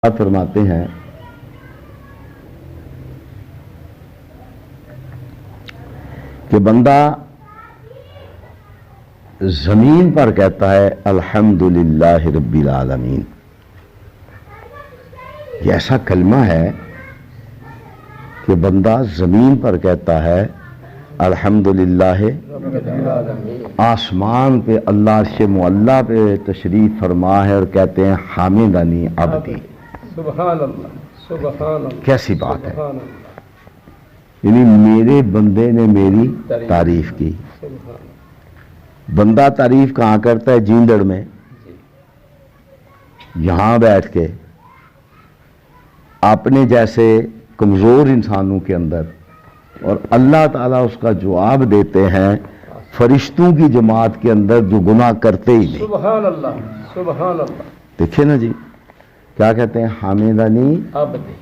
فرماتے ہیں کہ بندہ زمین پر کہتا ہے الحمدللہ رب العالمین. یہ ایسا کلمہ ہے کہ بندہ زمین پر کہتا ہے الحمدللہ. آسمان پہ اللہ عرش معلیٰ پہ تشریف فرما ہے اور کہتے ہیں حامدنی عبدی. سبحان اللہ سبحان اللہ. کیسی بات ہے، یعنی میرے بندے نے میری تعریف کی. بندہ تعریف کہاں کرتا ہے؟ جیندڑ میں، یہاں بیٹھ کے اپنے جیسے کمزور انسانوں کے اندر، اور اللہ تعالیٰ اس کا جواب دیتے ہیں فرشتوں کی جماعت کے اندر جو گناہ کرتے ہی نہیں. سبحان اللہ سبحان اللہ. دیکھیں نا جی، کیا کہتے ہیں؟ حامدنی عبدی.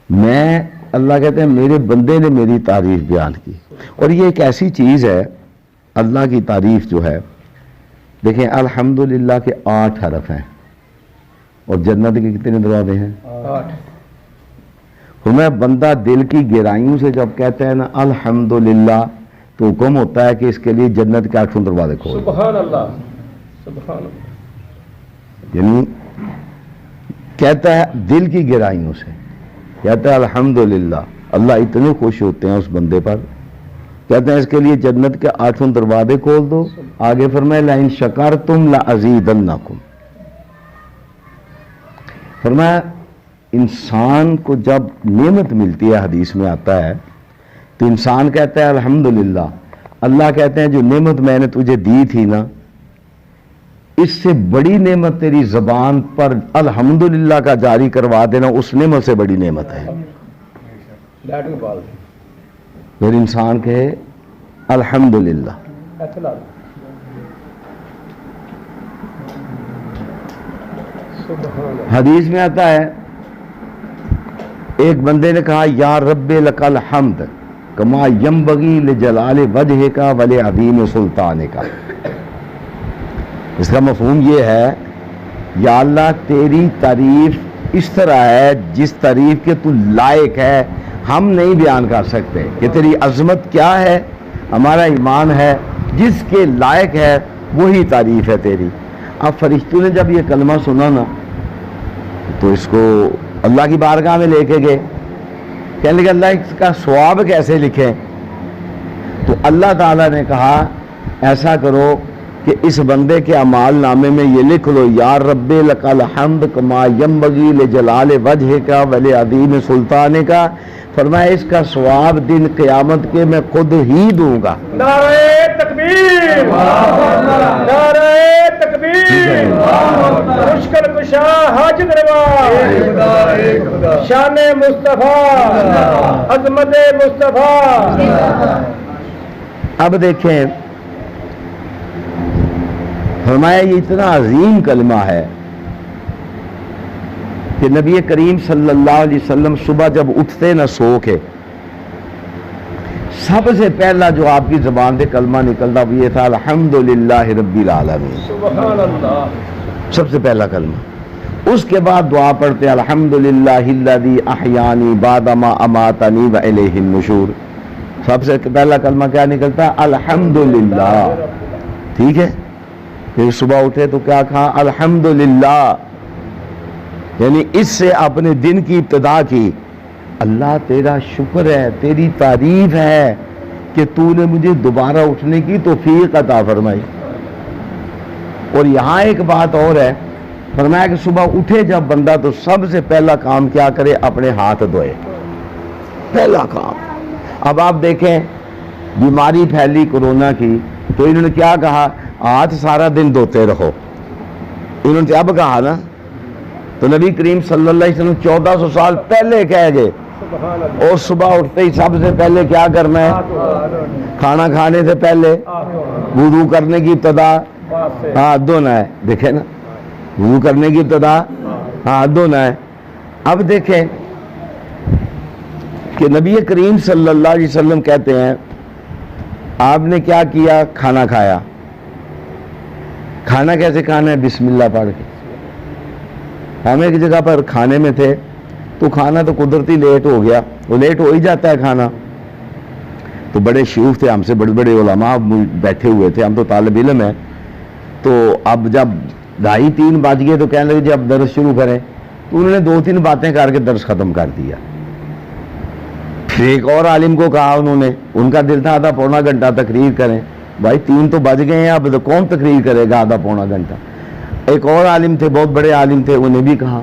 میں، اللہ کہتے ہیں میرے بندے نے میری تعریف بیان کی. اور یہ ایک ایسی چیز ہے، اللہ کی تعریف جو ہے، دیکھیں الحمدللہ کے 8 حرف ہیں اور جنت کے کتنے دروازے ہیں؟ 8. ہمیں بندہ دل کی گہرائیوں سے جب کہتا ہے نا الحمدللہ، تو حکم ہوتا ہے کہ اس کے لیے جنت کے 8 دروازے کھول. سبحان اللہ سبحان اللہ. یعنی کہتا ہے دل کی گہرائیوں سے، کہتا ہے الحمدللہ. اللہ اتنے خوش ہوتے ہیں اس بندے پر، کہتے ہیں اس کے لیے جنت کے 8 دروازے کھول دو. آگے فرمایا لئن شکرتم لازیدنکم. فرمایا انسان کو جب نعمت ملتی ہے، حدیث میں آتا ہے، تو انسان کہتا ہے الحمدللہ. اللہ کہتے ہیں جو نعمت میں نے تجھے دی تھی نا، اس سے بڑی نعمت تیری زبان پر الحمدللہ کا جاری کروا دینا، اس نعمت سے بڑی نعمت ہے. پھر انسان کہے الحمدللہ. حدیث میں آتا ہے ایک بندے نے کہا یا رب لک الحمد کما ینبغی لجلال وجہک ولعظیم سلطانک. اس کا مفہوم یہ ہے، یا اللہ تیری تعریف اس طرح ہے جس تعریف کے تو لائق ہے، ہم نہیں بیان کر سکتے کہ تیری عظمت کیا ہے. ہمارا ایمان ہے جس کے لائق ہے وہی تعریف ہے تیری. اب فرشتوں نے جب یہ کلمہ سنا نا، تو اس کو اللہ کی بارگاہ میں لے کے گئے، کہنے لگے اللہ اس کا ثواب کیسے لکھیں؟ تو اللہ تعالیٰ نے کہا ایسا کرو کہ اس بندے کے اعمال نامے میں یہ لکھ لو یا رب لک الحمد کما ینبغی لجلال وجہک ولعظیم سلطانک. فرمایا اس کا ثواب دن قیامت کے میں خود ہی دوں گا. نعرہ تکبیر، نعرہ تکبیر. مشکل کشا حاجت روا، شان مصطفیٰ، عظمت مصطفیٰ. اب دیکھیں فرمایا یہ اتنا عظیم کلمہ ہے کہ نبی کریم صلی اللہ علیہ وسلم صبح جب اٹھتے نہ سو کے، سب سے پہلا جو آپ کی زبان سے کلمہ نکلتا وہ یہ تھا الحمدللہ رب العالمین. سبحان اللہ. سب سے پہلا کلمہ. اس کے بعد دعا پڑھتے الحمدللہ الذی احیانی بعد ما اماتنی والیہ النشور. سب سے پہلا کلمہ کیا نکلتا؟ الحمدللہ. ٹھیک ہے، پھر صبح اٹھے تو کیا کہا؟ الحمدللہ. یعنی اس سے اپنے دن کی ابتدا کی. اللہ تیرا شکر ہے، تیری تعریف ہے کہ تو نے مجھے دوبارہ اٹھنے کی توفیق عطا فرمائی. اور یہاں ایک بات اور ہے، فرمایا کہ صبح اٹھے جب بندہ تو سب سے پہلا کام کیا کرے؟ اپنے ہاتھ دھوئے. پہلا کام. اب آپ دیکھیں بیماری پھیلی کورونا کی، تو انہوں نے کیا کہا؟ ہاتھ سارا دن دھوتے رہو. انہوں نے اب کہا نا، تو نبی کریم صلی اللہ علیہ وسلم 1400 سال پہلے کہہ گئے. اور صبح اٹھتے ہی سب سے پہلے کیا کرنا ہے؟ کھانا کھانے سے پہلے وضو کرنے کی ابتدا ہاتھ دھونا ہے. دیکھیں نا، وضو کرنے کی ابتدا ہاتھ دھونا ہے. اب دیکھیں کہ نبی کریم صلی اللہ علیہ وسلم کہتے ہیں آپ نے کیا کیا؟ کھانا کھایا. کھانا کیسے کھانا ہے؟ بسم اللہ پڑھ کے. ہم ایک جگہ پر کھانے میں تھے تو کھانا تو قدرتی لیٹ ہو گیا، وہ لیٹ ہو ہی جاتا ہے کھانا، تو بڑے شیوخ تھے ہم سے، بڑے بڑے علماء بیٹھے ہوئے تھے، ہم تو طالب علم ہیں، تو اب جب 2:30-3 بج گئے تو کہنے لگے جی اب درس شروع کریں، تو انہوں نے 2-3 باتیں کر کے درس ختم کر دیا۔ پھر ایک اور عالم کو کہا انہوں نے، ان کا دل تھا آدھا پونا گھنٹہ تقریر کریں، بھائی 3 تو بج گئے ہیں، اب تو کون تقریر کرے گا آدھا پونا گھنٹہ۔ ایک اور عالم تھے، بہت بڑے عالم تھے، انہیں بھی کہا،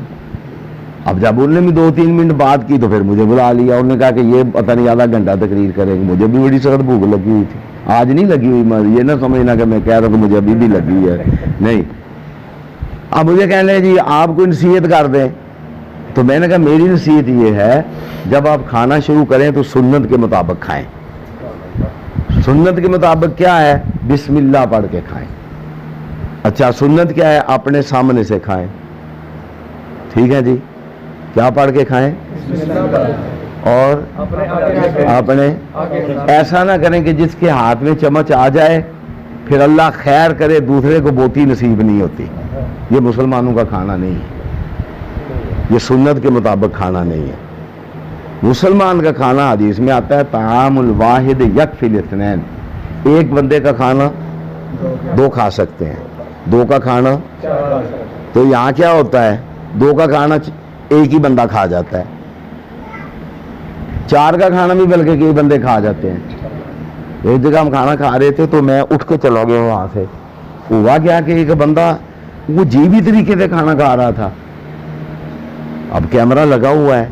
اب جب انہوں نے بھی 2-3 منٹ بات کی تو پھر مجھے بلا لیا، انہوں نے کہا کہ یہ پتہ نہیں آدھا گھنٹہ تقریر کریں گے، مجھے بھی بڑی سخت بھوک لگی ہوئی تھی، آج نہیں لگی ہوئی، یہ نہ سمجھنا کہ میں کہہ رہا ہوں کہ مجھے ابھی بھی لگی ہوئی ہے، نہیں۔ اب مجھے کہنے لگے جی آپ کو نصیحت کر دیں، تو میں نے کہا میری نصیحت یہ ہے جب آپ کھانا شروع کریں تو سنت کے مطابق کھائیں۔ سنت کے مطابق کیا ہے؟ بسم اللہ پڑھ کے کھائیں۔ اچھا سنت کیا ہے؟ اپنے سامنے سے کھائیں، ٹھیک ہے جی، کیا پڑھ کے کھائیں؟ اور اپنے ایسا نہ کریں کہ جس کے ہاتھ میں چمچ آ جائے پھر اللہ خیر کرے دوسرے کو بوٹی نصیب نہیں ہوتی، یہ مسلمانوں کا کھانا نہیں ہے، یہ سنت کے مطابق کھانا نہیں ہے۔ مسلمان کا کھانا حدیث میں آتا ہے طعام الواحد یکفی الاثنین، ایک بندے کا کھانا 2 کھا سکتے ہیں، 2 کا کھانا، تو یہاں کیا ہوتا ہے 2 کا کھانا ایک ہی بندہ کھا جاتا ہے، 4 کا کھانا بھی بلکہ کئی بندے کھا جاتے ہیں۔ ایک جگہ ہم کھانا کھا رہے تھے تو میں اٹھ کے چلا گیا وہاں سے، ہوا کیا کہ ایک بندہ وہ عجیبی طریقے سے کھانا کھا رہا تھا، اب کیمرہ لگا ہوا ہے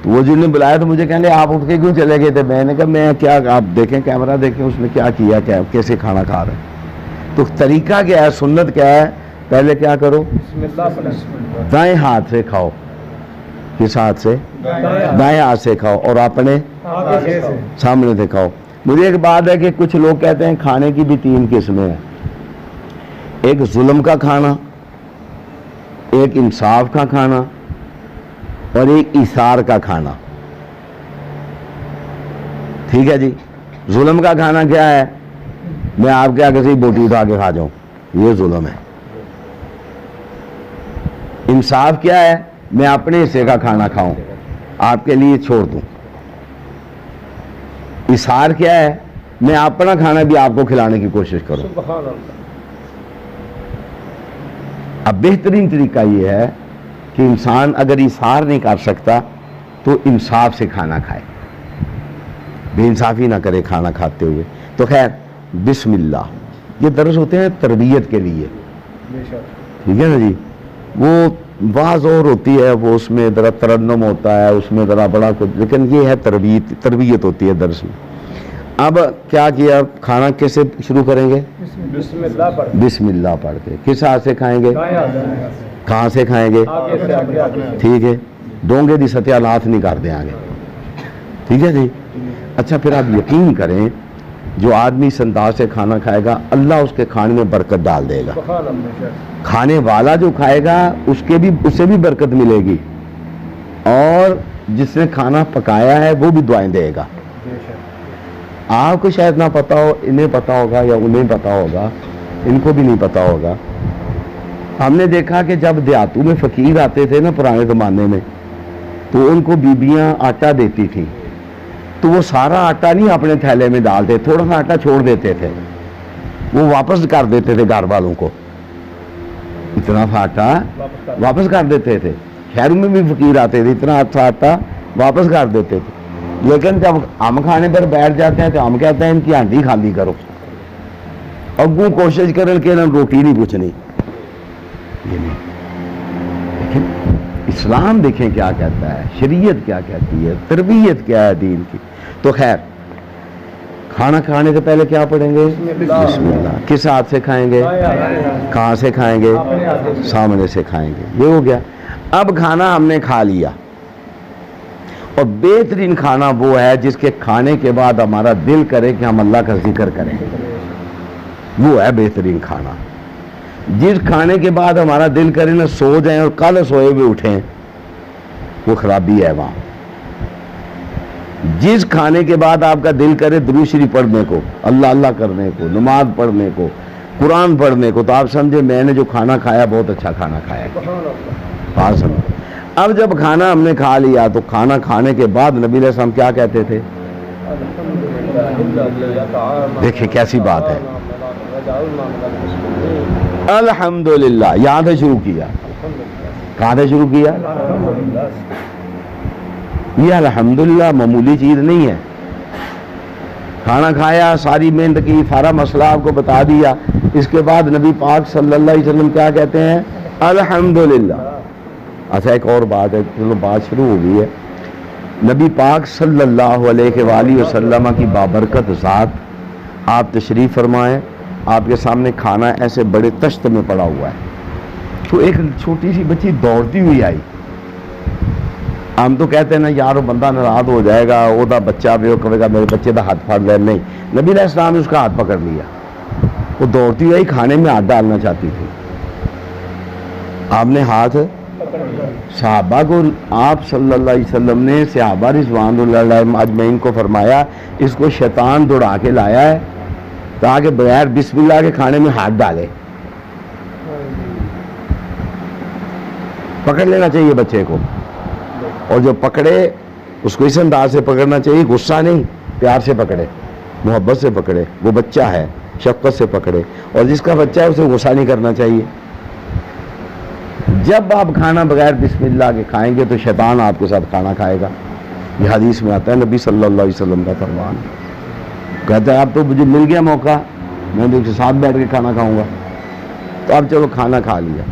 تو وہ جن نے بلایا تو مجھے کہنے آپ اٹھ کے کیوں چلے گئے تھے؟ میں نے کہا میں کیا، آپ دیکھیں کیمرہ دیکھیں اس نے کیا کیا، کیسے کھانا کھا رہا ہے۔ تو طریقہ کیا ہے، سنت کیا ہے؟ پہلے کیا کرو، دائیں ہاتھ سے کھاؤ، کس ہاتھ سے؟ دائیں ہاتھ سے کھاؤ، اور اپنے سامنے سے کھاؤ۔ مجھے ایک بات ہے کہ کچھ لوگ کہتے ہیں کھانے کی بھی 3 قسمیں ہیں، ایک ظلم کا کھانا، ایک انصاف کا کھانا، اور ایک ایثار کا کھانا، ٹھیک ہے جی۔ ظلم کا کھانا کیا ہے؟ میں آپ کے آگے سے بوٹی اٹھا کے کھا جاؤں، یہ ظلم ہے۔ انصاف کیا ہے؟ میں اپنے حصے کا کھانا کھاؤں، آپ کے لیے چھوڑ دوں۔ ایثار کیا ہے؟ میں اپنا کھانا بھی آپ کو کھلانے کی کوشش کروں۔ اب بہترین طریقہ یہ ہے کہ انسان اگر ایثار نہیں کر سکتا تو انصاف سے کھانا کھائے، بے انصافی نہ کرے کھانا کھاتے ہوئے۔ تو خیر بسم اللہ، یہ درس ہوتے ہیں تربیت کے لیے، ٹھیک ہے نا جی۔ وہ بعض اور ہوتی ہے، وہ اس میں ذرا ترنم ہوتا ہے، اس میں ذرا بڑا کچھ، لیکن یہ ہے تربیت ہوتی ہے درس میں۔ اب کیا کیا، کھانا کیسے شروع کریں گے؟ بسم اللہ پڑھ، بسم اللہ پڑھ کے۔ کس ہاتھ سے کھائیں گے؟ کہاں سے کھائیں گے؟ ٹھیک ہے، ڈونگے دی ستیا ناتھ نہیں کر دیں آگے، ٹھیک ہے جی۔ اچھا پھر آپ یقین کریں جو آدمی اس انداز سے کھانا کھائے گا اللہ اس کے کھانے میں برکت ڈال دے گا، کھانے والا جو کھائے گا اسے بھی برکت ملے گی، اور جس نے کھانا پکایا ہے وہ بھی دعائیں دے گا۔ آپ کو شاید نہ پتا ہو، انہیں پتا ہوگا یا انہیں پتا ہوگا، ان کو بھی نہیں پتا ہوگا۔ ہم نے دیکھا کہ جب دیہاتوں میں فقیر آتے تھے نا پرانے زمانے میں، تو ان کو بیبیاں آٹا دیتی تھیں، تو وہ سارا آٹا نہیں اپنے تھیلے میں ڈالتے، تھوڑا سا آٹا چھوڑ دیتے تھے، وہ واپس کر دیتے تھے گھر والوں کو، اتنا سا آٹا واپس کر دیتے تھے۔ شہروں میں بھی فقیر آتے تھے، اتنا سا آٹا واپس کر دیتے تھے۔ لیکن جب ہم کھانے پر بیٹھ جاتے ہیں تو ہم کہتے ہیں ان کی ہانڈی خالی کرو، اگوں کوشش کریں کہ روٹی نہیں پوچھنی، یہ نہیں۔ لیکن اسلام دیکھیں کیا کہتا ہے، شریعت کیا کہتی ہے، تربیت کیا ہے دین کی۔ تو خیر کھانا کھانے سے پہلے کیا پڑھیں گے؟ بسم اللہ۔ کس ہاتھ سے کھائیں گے؟ کہاں سے کھائیں گے؟ سامنے سے کھائیں گے، یہ ہو گیا۔ اب کھانا ہم نے کھا لیا، اور بہترین کھانا وہ ہے جس کے کھانے کے بعد ہمارا دل کرے کہ ہم اللہ کا ذکر کریں، وہ ہے بہترین کھانا۔ جس کھانے کے بعد ہمارا دل کرے نہ سو جائیں اور کل سوئے ہوئے اٹھیں، وہ خرابی ہے وہاں۔ جس کھانے کے بعد آپ کا دل کرے درود شریف پڑھنے کو، اللہ اللہ کرنے کو، نماز پڑھنے کو، قرآن پڑھنے کو، تو آپ سمجھے میں نے جو کھانا کھایا بہت اچھا کھانا کھایا۔ اب جب کھانا ہم نے کھا لیا تو کھانا کھانے کے بعد نبی علیہ السلام کیا کہتے تھے؟ دیکھیں کیسی بات ہے، الحمدللہ یہاں سے شروع کیا. کہاں سے شروع کیا؟ یہ الحمدللہ معمولی چیز نہیں ہے. کھانا کھایا، ساری محنت کی، سارا مسئلہ آپ کو بتا دیا، اس کے بعد نبی پاک صلی اللہ علیہ وسلم کیا کہتے ہیں؟ الحمدللہ. اچھا ایک اور بات ہے، چلو بات شروع ہو گئی ہے. نبی پاک صلی اللہ علیہ وآلہ وسلم کی بابرکت ذات، آپ تشریف فرمائیں، آپ کے سامنے کھانا ایسے بڑے تشت میں پڑا ہوا ہے. تو ایک چھوٹی سی بچی دوڑتی ہوئی آئی. ہم تو کہتے ہیں نا یار وہ بندہ ناراض ہو جائے گا، وہ دا بچہ بھی وہ کہے گا میرے بچے کا ہاتھ پھاڑ لے. نہیں، نبی علیہ السلام نے اس کا ہاتھ پکڑ لیا. وہ دوڑتی ہوئی کھانے میں ہاتھ ڈالنا چاہتی تھی. آپ نے ہاتھ صحابہ کو، آپ صلی اللہ علیہ وسلم نے صحابہ رضوان اللہ علیہم اجمعین کو فرمایا اس کو شیطان دوڑا کے لایا ہے تاکہ بغیر بسم اللہ کے کھانے میں ہاتھ ڈالے. پکڑ لینا چاہیے بچے کو، اور جو پکڑے اس کو اس انداز سے پکڑنا چاہیے، غصہ نہیں، پیار سے پکڑے، محبت سے پکڑے. وہ بچہ ہے، شفقت سے پکڑے، اور جس کا بچہ ہے اسے غصہ نہیں کرنا چاہیے. جب آپ کھانا بغیر بسم اللہ کے کھائیں گے تو شیطان آپ کے ساتھ کھانا کھائے گا. یہ حدیث میں آتا ہے، نبی صلی اللہ علیہ وسلم کا فرمان. کہتا ہے اب تو مجھے مل گیا موقع، میں ان کے ساتھ بیٹھ کے کھانا کھاؤں گا. تو اب چلو کھانا کھا لیا،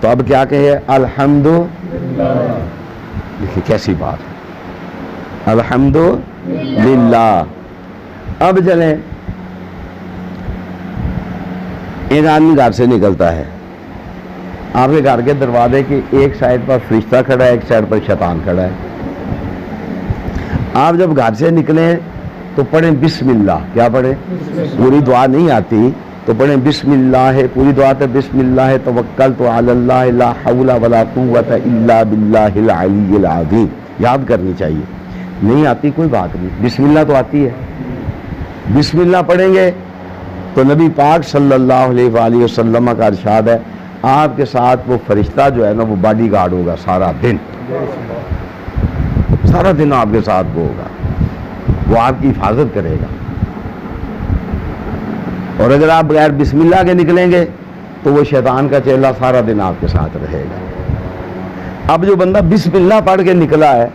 تو اب کیا کہے؟ الحمدللہ. دیکھیں کیسی بات ہے، الحمدللہ. اب چلیں، ایک آدمی گھر سے نکلتا ہے، آپ کے گھر کے دروازے کی ایک سائڈ پر فرشتہ کھڑا ہے، ایک سائڈ پر شیطان کھڑا ہے. آپ جب گھر سے نکلیں تو پڑھیں بسم اللہ. کیا پڑھیں؟ پوری دعا نہیں آتی تو پڑھیں بسم اللہ ہے. پوری دعا تو بسم اللہ ہے توکلت علی اللہ لا حول ولا قوت الا باللہ العلی العظیم. یاد کرنی چاہیے. نہیں آتی کوئی بات نہیں، بسم اللہ تو آتی ہے. بسم اللہ پڑھیں گے تو نبی پاک صلی اللہ علیہ وآلہ وسلم کا ارشاد ہے آپ کے ساتھ وہ فرشتہ جو ہے نا وہ باڈی گارڈ ہوگا سارا دن. سارا دن آپ کے ساتھ وہ ہوگا، وہ آپ کی حفاظت کرے گا. اور اگر آپ بغیر بسم اللہ کے نکلیں گے تو وہ شیطان کا چیلا سارا دن آپ کے ساتھ رہے گا. اب جو بندہ بسم اللہ پڑھ کے نکلا ہے،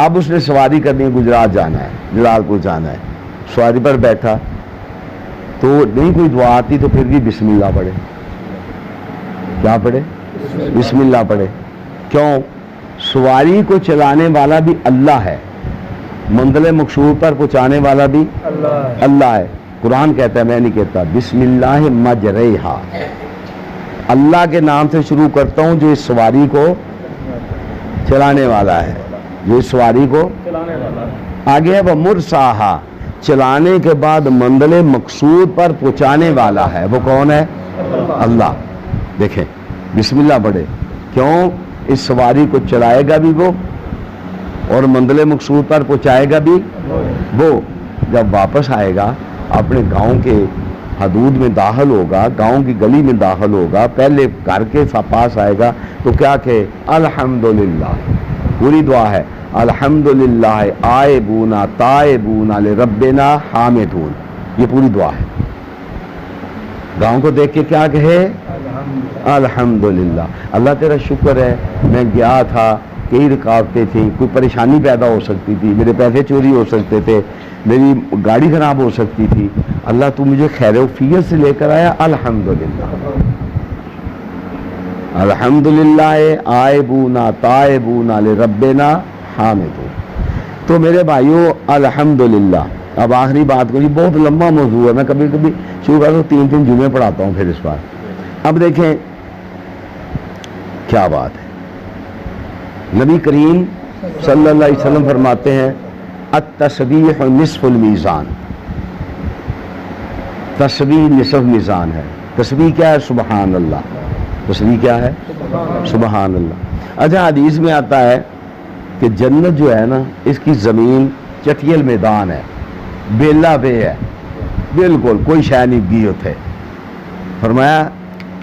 اب اس نے سواری کرنی ہے، گجرات جانا ہے، جلال پور جانا ہے، سواری پر بیٹھا تو نہیں کوئی دعا آتی تو پھر بھی بسم اللہ پڑھے. کیا پڑھے؟ بسم اللہ پڑھے. کیوں؟ سواری کو چلانے والا بھی اللہ ہے، منزل مقصود پر پہنچانے والا بھی اللہ ہے. قرآن کہتا ہے، میں نہیں کہتا. بسم اللہ مجریہا، اللہ کے نام سے شروع کرتا ہوں جو اس سواری کو چلانے والا ہے، جو اس سواری کو آگے ہے. وہ مرساہا، چلانے کے بعد منزل مقصود پر پہنچانے والا ہے. وہ کون ہے؟ اللہ. دیکھیں بسم اللہ پڑھے. کیوں؟ اس سواری کو چلائے گا بھی وہ اور منزل مقصود پر پہنچائے گا بھی وہ. جب واپس آئے گا اپنے گاؤں کے حدود میں داخل ہوگا، گاؤں کی گلی میں داخل ہوگا، پہلے گھر کے پاس آئے گا تو کیا کہے؟ الحمدللہ. پوری دعا ہے الحمدللہ آئبون تائبون لربنا حامدون. یہ پوری دعا ہے. گاؤں کو دیکھ کے کیا کہے؟ الحمدللہ. اللہ تیرا شکر ہے، میں گیا تھا، کئی رکاوٹیں تھیں، کوئی پریشانی پیدا ہو سکتی تھی، میرے پیسے چوری ہو سکتے تھے، میری گاڑی خراب ہو سکتی تھی، اللہ تو مجھے خیر و عافیت سے لے کر آیا. الحمدللہ. الحمدللہ آئبون تائبون لربنا حامدون. تو میرے بھائیوں الحمدللہ. اب آخری بات کو، یہ بہت لمبا موضوع ہے، میں کبھی کبھی شروع کرتا ہوں 3 جمعے پڑھاتا ہوں پھر اس بار. اب دیکھیں کیا بات ہے. نبی کریم صلی اللہ علیہ وسلم فرماتے ہیں التسبیح نصف المیزان. تسبیح نصف میزان ہے. تسبیح کیا ہے؟ سبحان اللہ. تسبیح کیا ہے؟ سبحان اللہ. اچھا حدیث میں آتا ہے کہ جنت جو ہے نا اس کی زمین چٹیل میدان ہے، بیلا پہ ہے، بالکل کوئی شے نہیں گی اتھے. فرمایا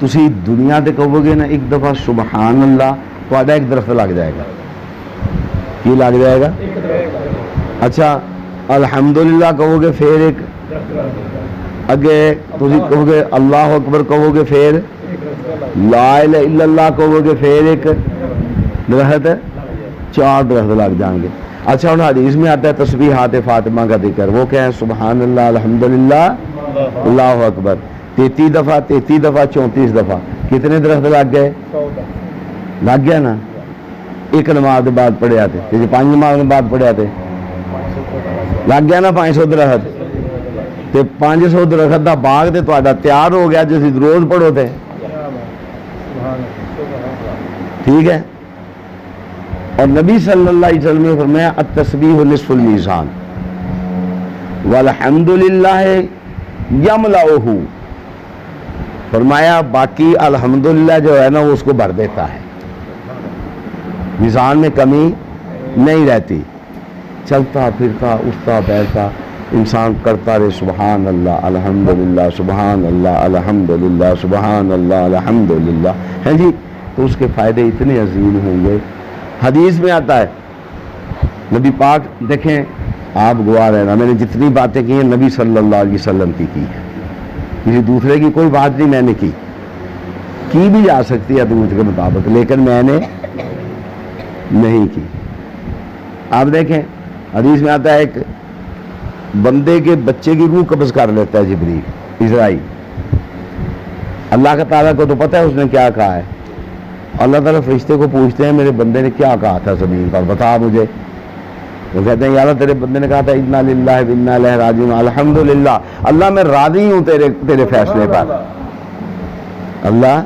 تسی دنیا تے کہو گے نا ایک دفعہ سبحان اللہ تہاڈا ایک درخت لگ جائے گا. کی لگ جائے گا؟ اچھا الحمدللہ کہو گے پھر ایک اگے تسی کہو گے اللہ اکبر کہو گے پھر لا الہ الا اللہ کہو گے پھر ایک درخت 4 درخت لگ جائیں گے. اچھا ہوں حدیث میں آتا ہے تسبیحات فاطمہ کا ذکر، وہ کیا ہے؟ سبحان اللہ الحمدللہ اللہ اکبر 33 دفعہ 34 دفعہ کتنے درخت لگ گئے؟ لگ گیا نا. ایک نماز بعد پڑھے آتے 5 نماز بعد پڑھے آتے لگ گیا نا 500 درخت. تے 500 درخت دا باغ تے تہاڈا تیار ہو گیا جس روز پڑھو تے. ٹھیک ہے. اور نبی صلی اللہ علیہ وسلم نے فرمایا التسبیح نصف المیزان والحمدللہ یملأہ، فرمایا باقی الحمدللہ جو ہے نا وہ اس کو بھر دیتا ہے، میزان میں کمی نہیں رہتی. چلتا پھرتا اٹھتا بیٹھتا انسان کرتا رہے سبحان اللہ الحمدللہ سبحان اللہ الحمدللہ سبحان اللہ الحمدللہ، ہیں جی، تو اس کے فائدے اتنے عظیم ہوں گے. حدیث میں آتا ہے نبی پاک دیکھیں آپ گواہ رہنا، میں نے جتنی باتیں کی ہیں نبی صلی اللہ علیہ وسلم کی ہے، کسی دوسرے کی کوئی بات نہیں میں نے کی بھی جا سکتی ہے حدیث کے مطابق، لیکن میں نے نہیں کی. آپ دیکھیں حدیث میں آتا ہے ایک بندے کے بچے کی روح قبض کر لیتا ہے جبریل اسرائیل. اللہ کا تعالیٰ کو تو پتہ ہے اس نے کیا کہا ہے. اللہ تعالیٰ فرشتے کو پوچھتے ہیں میرے بندے نے کیا کہا تھا زمین پر، بتا مجھے. وہ کہتے ہیں یا اللہ تیرے بندے نے کہا تھا انا للہ و انا الیہ راجعون الحمدللہ، اللہ میں راضی ہوں تیرے فیصلے پر. اللہ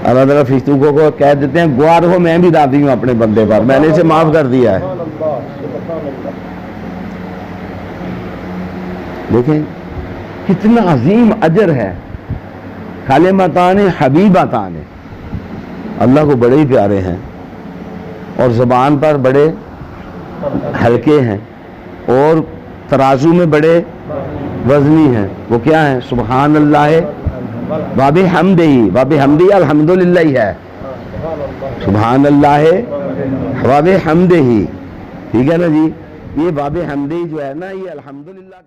تعالیٰ فرشتوں کو کہہ دیتے ہیں گواہ رہو میں بھی راضی ہوں اپنے بندے پر، میں نے اسے معاف کر دیا ہے. دیکھیں کتنا عظیم اجر ہے. کلمتان حبیبتان اللہ کو بڑے ہی پیارے ہیں اور زبان پر بڑے ہلکے ہیں اور ترازو میں بڑے وزنی ہیں. وہ کیا ہیں؟ سبحان اللہ وبحمدہ الحمدللہ ہی ہے. سبحان اللہ وبحمدہ، ٹھیک ہے نا جی. یہ وبحمدہ جو ہے نا یہ الحمدللہ